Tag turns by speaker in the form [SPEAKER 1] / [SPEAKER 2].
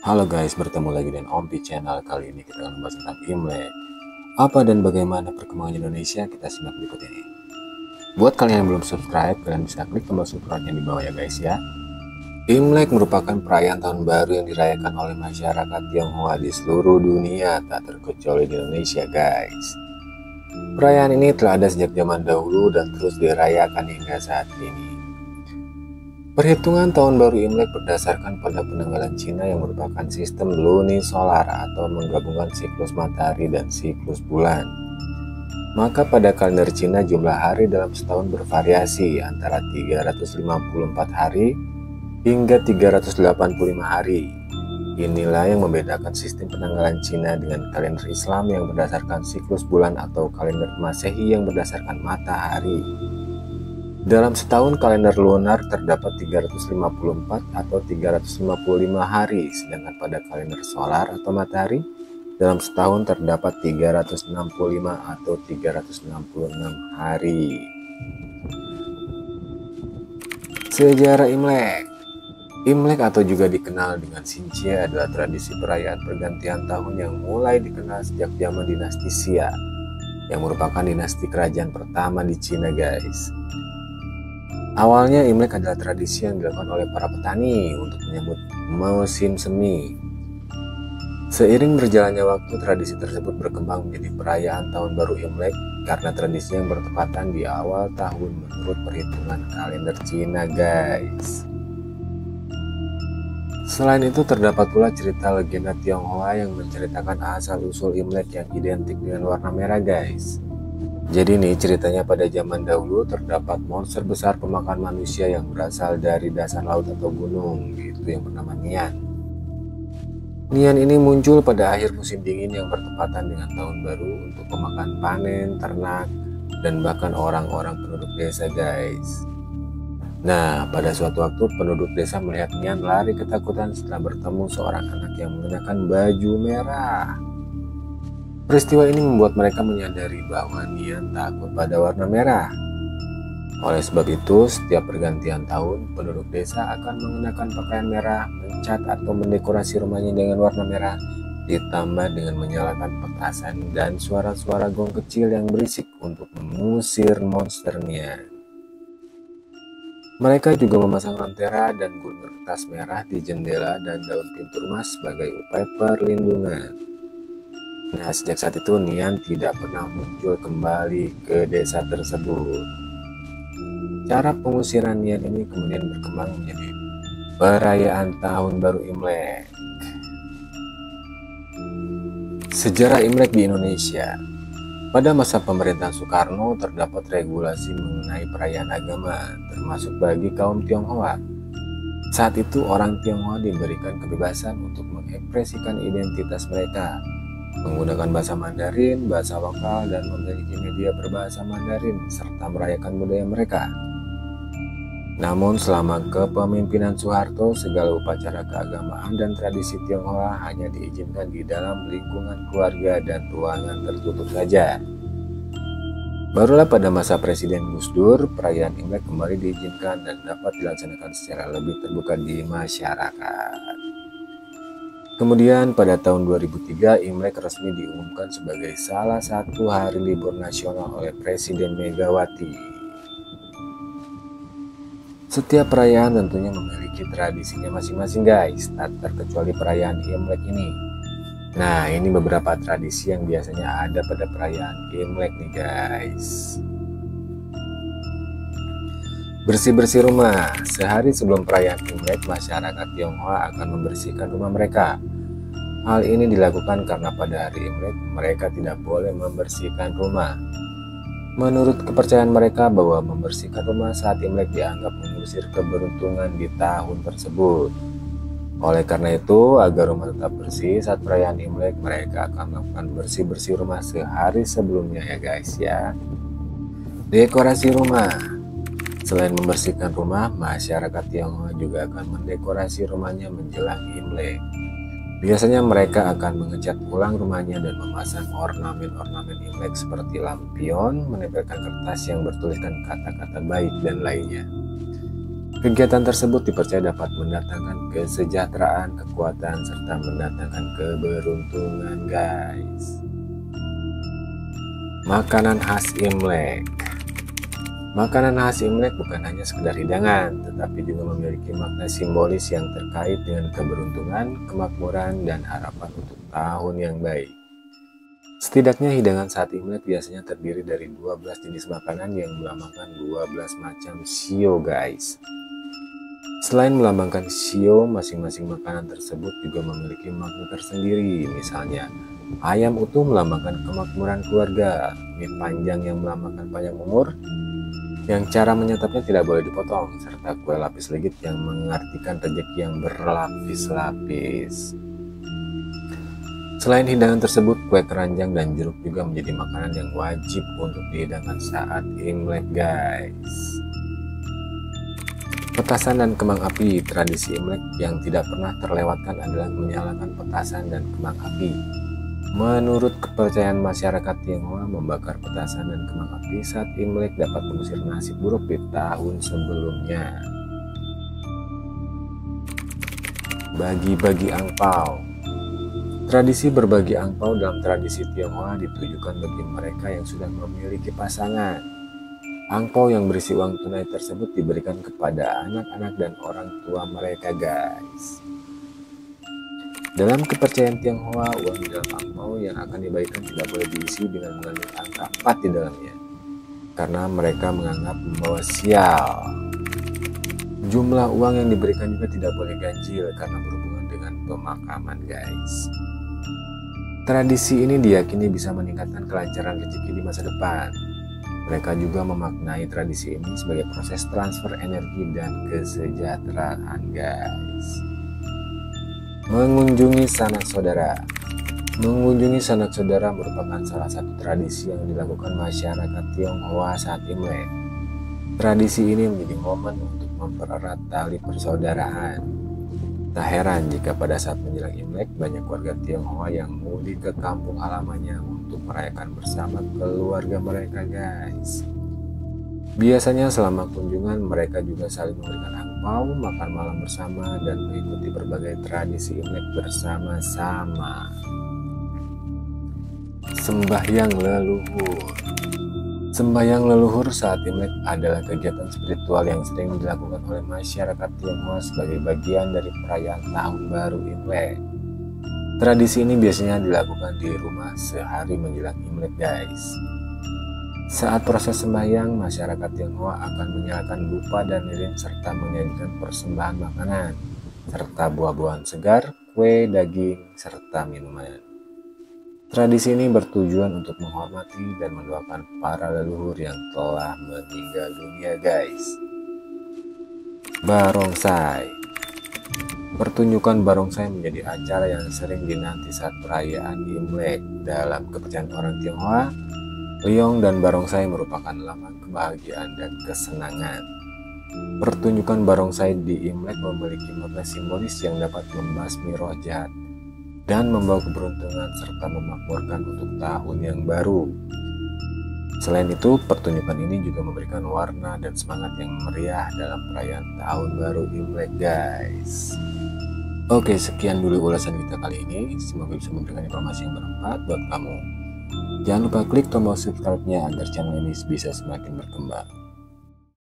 [SPEAKER 1] Halo guys, bertemu lagi dengan Om di channel. Kali ini kita akan membahas tentang Imlek. Apa dan bagaimana perkembangan Indonesia, kita simak berikut ini. Buat kalian yang belum subscribe, kalian bisa klik tombol subscribe-nya di bawah ya guys ya. Imlek merupakan perayaan tahun baru yang dirayakan oleh masyarakat Tionghoa di seluruh dunia, tak terkecuali di Indonesia guys. Perayaan ini telah ada sejak zaman dahulu dan terus dirayakan hingga saat ini. Perhitungan tahun baru Imlek berdasarkan pada penanggalan Cina yang merupakan sistem lunisolar atau menggabungkan siklus matahari dan siklus bulan. Maka pada kalender Cina jumlah hari dalam setahun bervariasi antara 354 hari hingga 385 hari. Inilah yang membedakan sistem penanggalan Cina dengan kalender Islam yang berdasarkan siklus bulan atau kalender Masehi yang berdasarkan matahari. Dalam setahun kalender lunar terdapat 354 atau 355 hari, sedangkan pada kalender solar atau matahari dalam setahun terdapat 365 atau 366 hari. Sejarah Imlek. Imlek atau juga dikenal dengan Xinjie adalah tradisi perayaan pergantian tahun yang mulai dikenal sejak zaman dinasti Xia, yang merupakan dinasti kerajaan pertama di Cina guys. Awalnya Imlek adalah tradisi yang dilakukan oleh para petani untuk menyambut musim semi. Seiring berjalannya waktu, tradisi tersebut berkembang menjadi perayaan tahun baru Imlek karena tradisi yang bertepatan di awal tahun menurut perhitungan kalender Cina guys. Selain itu terdapat pula cerita legenda Tionghoa yang menceritakan asal-usul Imlek yang identik dengan warna merah guys. Jadi nih ceritanya pada zaman dahulu terdapat monster besar pemakan manusia yang berasal dari dasar laut atau gunung gitu yang bernama Nian. Nian ini muncul pada akhir musim dingin yang bertepatan dengan tahun baru untuk memakan panen, ternak, dan bahkan orang-orang penduduk desa guys. Nah, pada suatu waktu penduduk desa melihat Nian lari ketakutan setelah bertemu seorang anak yang mengenakan baju merah. Peristiwa ini membuat mereka menyadari bahwa Nian takut pada warna merah. Oleh sebab itu, setiap pergantian tahun, penduduk desa akan mengenakan pakaian merah, mencat atau mendekorasi rumahnya dengan warna merah, ditambah dengan menyalakan petasan dan suara-suara gong kecil yang berisik untuk mengusir monsternya. Mereka juga memasang lentera dan gunur kertas merah di jendela dan daun pintu rumah sebagai upaya perlindungan. Nah, sejak saat itu Nian tidak pernah muncul kembali ke desa tersebut. Cara pengusiran Nian ini kemudian berkembang menjadi perayaan tahun baru Imlek. Sejarah Imlek di Indonesia. Pada masa pemerintahan Soekarno terdapat regulasi mengenai perayaan agama, termasuk bagi kaum Tionghoa. Saat itu orang Tionghoa diberikan kebebasan untuk mengekspresikan identitas mereka, menggunakan bahasa Mandarin, bahasa lokal, dan memiliki media berbahasa Mandarin, serta merayakan budaya mereka. Namun selama kepemimpinan Soeharto, segala upacara keagamaan dan tradisi Tionghoa hanya diizinkan di dalam lingkungan keluarga dan ruangan tertutup saja. Barulah pada masa Presiden Gus Dur, perayaan Imlek kembali diizinkan dan dapat dilaksanakan secara lebih terbuka di masyarakat. Kemudian pada tahun 2003 Imlek resmi diumumkan sebagai salah satu hari libur nasional oleh Presiden Megawati. Setiap perayaan tentunya memiliki tradisinya masing-masing guys, tak terkecuali perayaan Imlek ini. Nah, ini beberapa tradisi yang biasanya ada pada perayaan Imlek nih guys. Bersih-bersih rumah. Sehari sebelum perayaan Imlek, masyarakat Tionghoa akan membersihkan rumah mereka. Hal ini dilakukan karena pada hari Imlek mereka tidak boleh membersihkan rumah. Menurut kepercayaan mereka bahwa membersihkan rumah saat Imlek dianggap mengusir keberuntungan di tahun tersebut. Oleh karena itu, agar rumah tetap bersih saat perayaan Imlek, mereka akan melakukan bersih-bersih rumah sehari sebelumnya ya guys ya. Dekorasi rumah. Selain membersihkan rumah, masyarakat Tionghoa juga akan mendekorasi rumahnya menjelang Imlek. Biasanya mereka akan mengecat ulang rumahnya dan memasang ornamen-ornamen Imlek seperti lampion, menempelkan kertas yang bertuliskan kata-kata baik dan lainnya. Kegiatan tersebut dipercaya dapat mendatangkan kesejahteraan, kekuatan, serta mendatangkan keberuntungan, guys. Makanan khas Imlek. Makanan khas Imlek bukan hanya sekedar hidangan, tetapi juga memiliki makna simbolis yang terkait dengan keberuntungan, kemakmuran, dan harapan untuk tahun yang baik. Setidaknya hidangan saat Imlek biasanya terdiri dari 12 jenis makanan yang melambangkan 12 macam shio, guys. Selain melambangkan shio, masing-masing makanan tersebut juga memiliki makna tersendiri. Misalnya, ayam utuh melambangkan kemakmuran keluarga, mie panjang yang melambangkan panjang umur, yang cara menyantapnya tidak boleh dipotong, serta kue lapis legit yang mengartikan rezeki yang berlapis-lapis. Selain hidangan tersebut, kue keranjang dan jeruk juga menjadi makanan yang wajib untuk dihidangkan saat Imlek, guys. Petasan dan kembang api. Tradisi Imlek yang tidak pernah terlewatkan adalah menyalakan petasan dan kembang api. Menurut kepercayaan masyarakat Tionghoa, membakar petasan dan kembang api saat Imlek dapat mengusir nasib buruk di tahun sebelumnya. Bagi-bagi angpau. Tradisi berbagi angpau dalam tradisi Tionghoa ditujukan bagi mereka yang sudah memiliki pasangan. Angpau yang berisi uang tunai tersebut diberikan kepada anak-anak dan orang tua mereka, guys. Dalam kepercayaan Tionghoa, uang di dalam angpau yang akan dibagikan tidak boleh diisi dengan mengandung angka 4 di dalamnya, karena mereka menganggap membawa sial. Jumlah uang yang diberikan juga tidak boleh ganjil karena berhubungan dengan pemakaman, guys. Tradisi ini diyakini bisa meningkatkan kelancaran rezeki di masa depan. Mereka juga memaknai tradisi ini sebagai proses transfer energi dan kesejahteraan, guys. Mengunjungi sanak saudara. Mengunjungi sanak saudara merupakan salah satu tradisi yang dilakukan masyarakat Tionghoa saat Imlek. Tradisi ini menjadi momen untuk mempererat tali persaudaraan. Tak heran jika pada saat menjelang Imlek banyak warga Tionghoa yang mudik ke kampung halamannya untuk merayakan bersama keluarga mereka, guys. Biasanya selama kunjungan mereka juga saling memberikan angpau, makan malam bersama, dan mengikuti berbagai tradisi Imlek bersama-sama. Sembahyang leluhur. Sembahyang leluhur saat Imlek adalah kegiatan spiritual yang sering dilakukan oleh masyarakat Tionghoa sebagai bagian dari perayaan Tahun Baru Imlek. Tradisi ini biasanya dilakukan di rumah sehari menjelang Imlek, guys. Saat proses sembahyang, masyarakat Tionghoa akan menyalakan dupa dan lilin serta menyajikan persembahan makanan, serta buah-buahan segar, kue, daging, serta minuman. Tradisi ini bertujuan untuk menghormati dan mendoakan para leluhur yang telah meninggal dunia, guys. Barongsai. Pertunjukan barongsai menjadi acara yang sering dinanti saat perayaan Imlek. Dalam kepercayaan orang Tionghoa, Leong dan barongsai merupakan lambang kebahagiaan dan kesenangan. Pertunjukan barongsai di Imlek memiliki makna simbolis yang dapat membasmi roh jahat dan membawa keberuntungan serta memakmurkan untuk tahun yang baru. Selain itu, pertunjukan ini juga memberikan warna dan semangat yang meriah dalam perayaan Tahun Baru Imlek, guys. Oke, sekian dulu ulasan kita kali ini. Semoga bisa memberikan informasi yang bermanfaat buat kamu. Jangan lupa klik tombol subscribe-nya agar channel ini bisa semakin berkembang.